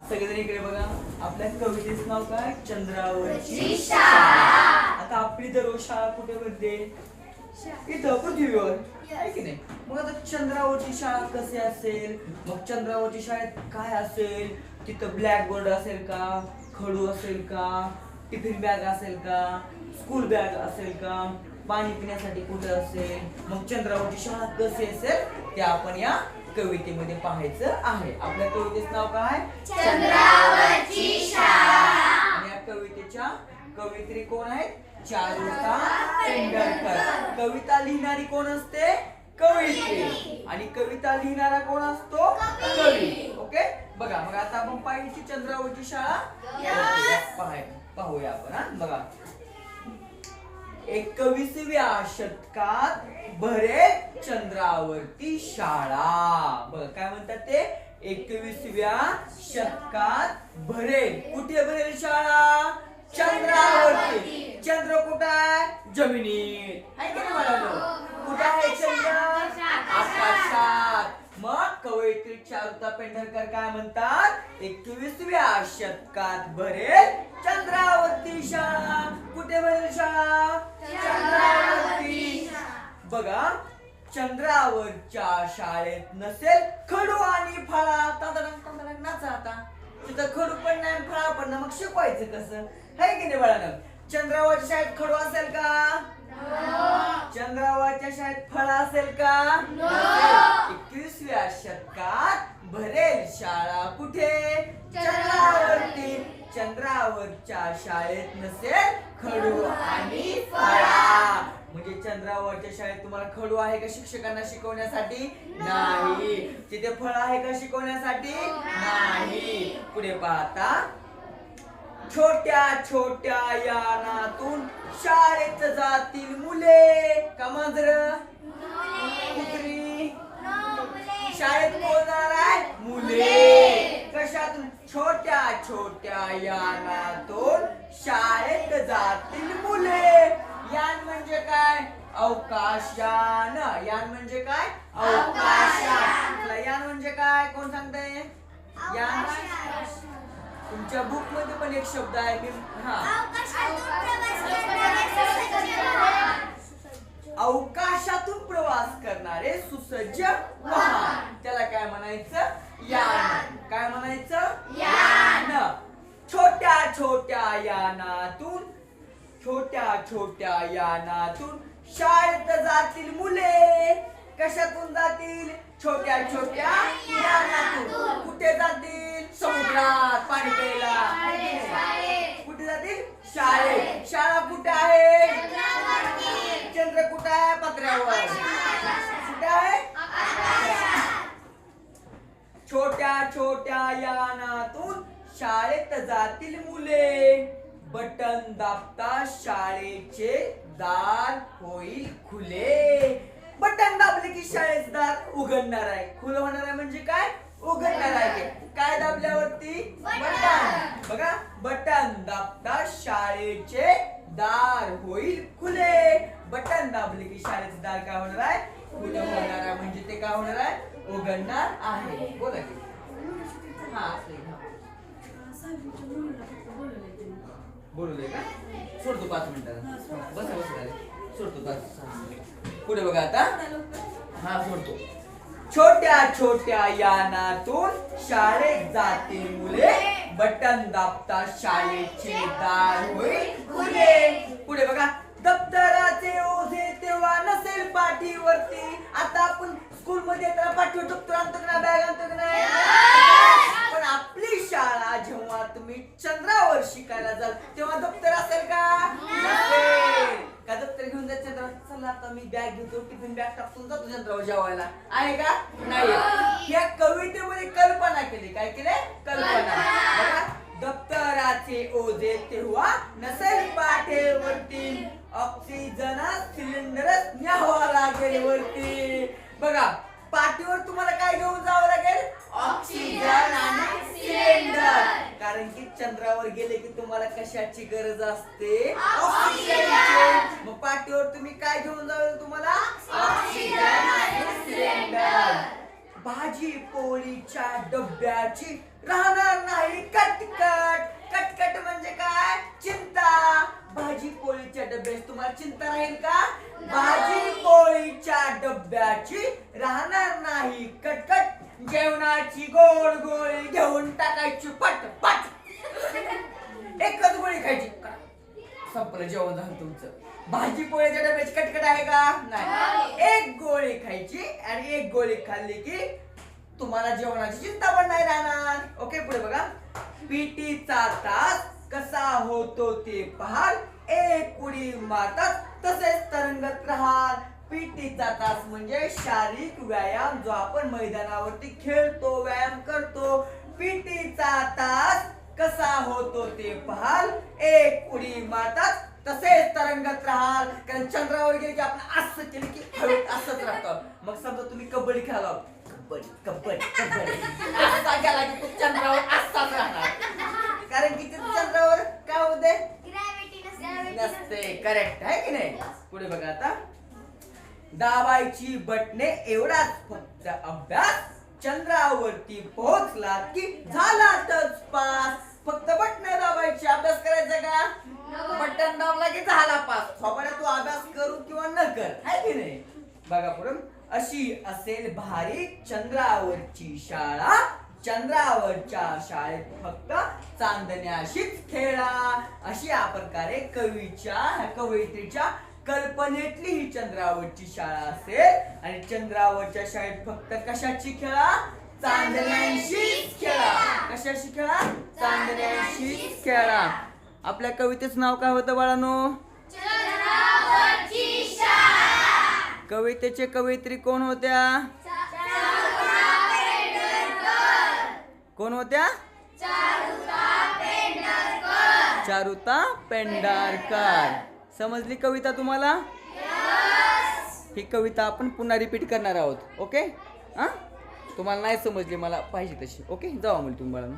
सगळेजण इकडे बघा. आपल्या कवितेचं नाव काय? चंद्रावरची शाळा. आता आपली दररोज शाळा कुठे भरते? इथं पृथ्वीवर, आहे की नाही? मग आता चंद्रावरची शाळा कशी असेल? मग चंद्रावरची शाळेत काय असेल? तिथं ब्लॅकबोर्ड असेल का? खडू असेल का? टिफिन बॅग असेल का? स्कूल बॅग असेल का? पाणी पिण्यासाठी कुठे असेल? मग चंद्रावरची शाळा कशी असेल ते आपण या कवितेमध्ये पाहायचं आहे. आपल्या कवितेचं नाव काय? चंद्रावरची शाळा. आणि या कवितेच्या कवयित्री कोण आहेत? चारुता पेंढारकर. कविता लिहिणारी कोण असते? कवयित्री. आणि कविता लिहिणारा कोण असतो? कवी. ओके, बघा. मग आता आपण पाहिजे चंद्रावरची शाळा पाहूया आपण. हा बघा. 21व्या शतकात भरेल चंद्रावरती शाळा. बघा काय म्हणतात ते? 21व्या शतकात भरेल. कुठे भरेल शाळा? चंद्रावरती. चंद्र कुठं आहे? जमिनीत आहे की नाही मला? कुठं आहे चंद्र? आकाशात. मग कवयित्री चारुता पेंढारकर काय म्हणतात? 21व्या शतकात भरेल चंद्रावरती शाळा. कुठे भरेल शाळा? चंद्रावरती. बघा, चंद्रावरच्या शाळेत नसेल खडू आणि फळा. तंदडंग नाचा. आता तिथं खडू पण नाही, फळा पण नाही, मग शिकवायचं कसं? आहे की नाही बाळांनो? चंद्रावरच्या शाळेत खडू असेल का? चंद्रावरच्या शाळेत फळ असेल का? 21व्या शतकात भरेल शाळा कुठे? चंद्रावरती. चंद्रावरच्या शाळेत नसेल खडू आणि फळा. म्हणजे चंद्रावरच्या शाळेत तुम्हाला खडू आहे का शिक्षकांना शिकवण्यासाठी? नाही. तिथे फळ आहे का शिकवण्यासाठी? नाही. पुढे पाहता. छोट्या छोट्या यानातून शाळेत जातील मुले. का मांजर? कुत्री. शाळेत कोण जाणार आहे? मुले. कशातून? छोट्या छोट्या यानातून शाळेत जातील मुले. यान म्हणजे काय? अवकाशयान. यान म्हणजे काय? अवकाशयान. यान म्हणजे काय? कोण सांगतंय? यान तुमच्या बुक मध्ये पण एक शब्द आहे. अवकाशातून प्रवास करणारे सुसज्ज वाहन. त्याला काय म्हणायचं? यान. काय म्हणायचं? यान. छोट्या छोट्या यानातून शाळेत जातील मुले. कशातून जातील? छोट्या छोट्या यानातून. कुठे जातील? समुद्रात पाणी प्यायला. कुठे जातील? शाळेत. शाळा कुठे आहे? चंद्र कुठे आहे? पत्र्यावर. कुठे आहे? छोट्या छोट्या यानातून शाळेत जातील मुले. बटन दाबता शाळेचे दार होईल खुले. बटन दाबले की शाळेचे दार उघडणार आहे. खुलं होणार आहे म्हणजे काय? उघडणार आहे. काय दाबल्यावरती? बटन. बघा, बटन दाबता शाळेचे दार होईल खुले. बटन दाबले की शाळेचे दार काय होणार आहे? खुलं होणार आहे. म्हणजे ते काय होणार आहे? उघडणार आहे. बोला की. बोलू दे का? सोडतो 5 मिनिटात. बसा. सोडतो 5. पुढे बघा आता. सोडतो. छोट्या छोट्या यानातून शाळेत जातील मुले. बटन दाबता शाळेचे दार होईल खुले. पुढे बघा. दप्तराचे ओझे तेव्हा नसेल पाठीवरती. आता आपण स्कूल मध्ये येताना पाठीवर दप्तर आणतो का? बॅग आणतो का नाही? पण आपली शाळा जेव्हा तुम्ही चंद्रावर शिकायला जाल तेव्हा दप्तर असेल का? नसेल. का दप्तर घेऊन जायचं चंद्रावर? चला आता मी बॅग घेतो, टिफिन बॅग टाकून जातो चंद्रावर जेवायला. आहे का? नाही. या कवितेमध्ये कल्पना केली. काय केले? कल्पना. बघा, दप्तराचे ओझे तेव्हा नसेल पाठीवरती. ऑक्सिजन सिलेंडरच न्यावा लागेल वरती. बघा, पाठीवर तुम्हाला काय घेऊन जावं लागेल? ऑक्सिजन आणि सिलेंडर. कारण की चंद्रावर गेले की तुम्हाला कशाची गरज असते? ऑक्सिजनची. मग पाठीवर तुम्ही काय घेऊन जावं? तुम्हाला ऑक्सिजन आणि सिलेंडर. भाजी पोळीच्या डब्याची राहणार नाही आपलं जेवण झालं तुमचं. भाजी पोळीच्या डब्याची कटकट आहे का? नाही. एक गोळी खायची आणि एक गोळी खाल्ली की तुम्हाला जेवणाची चिंता पण नाही राहणार. ओके, पुढे बघा. पीटीचा तास कसा होतो ते पाहाल, एक उडी मारतात तसेच तरंगत राहाल. पीटीचा तास म्हणजे शारीरिक व्यायाम, जो आपण मैदानावरती खेळतो, व्यायाम करतो. पीटीचा तास कसा होतो ते पाहाल, एक उडी मारतात तसेच तरंगत राहाल. कारण चंद्रावर गेले की आपण असं केलं की हवेत असंच राहतं. मग समजा तुम्ही कबड्डी खेळाला, कबड्डी कबड्डी कबड्डी असा गेला की तो चंद्रावर असाच राहणार. कारण की चंद्रावर काय होते? नसते. करेक्ट आहे की नाही? पुढे बघा आता. दाबायची बटणे एवढाच फक्त अभ्यास, चंद्रावरती पोहोचला की झालाच पास. फक्त बटणे दाबायची, अभ्यास करायचा का? बटन दाबला की झाला पास. थोबाड्या तू अभ्यास करू किंवा न कर, आहे की नाही? बघा पुढे. अशी असेल भारी चंद्रावरची शाळा, चंद्रावरच्या शाळेत फक्त चांदण्याशीच खेळा. अशी या प्रकारे कवयित्रीच्या कल्पनेतली ही चंद्रावरची शाळा असेल आणि चंद्रावरच्या शाळेत फक्त कशाची खेळा? चांदण्यांशीच खेळा. कशाशी खेळा? चांदण्यांशीच खेळा. आपल्या कवितेचं नाव काय होतं बाळांनो? चंद्रावरची शाळा. कवितेचे कवयित्री कोण होत्या? कोण होत्या? चारुता पेंढारकर. समजली कविता तुम्हाला? ही कविता आपण पुन्हा रिपीट करणार आहोत. ओके, हा? तुम्हाला नाही समजली, मला पाहिजे तशी. ओके, जावा मुली तुम्ही बाळांनो.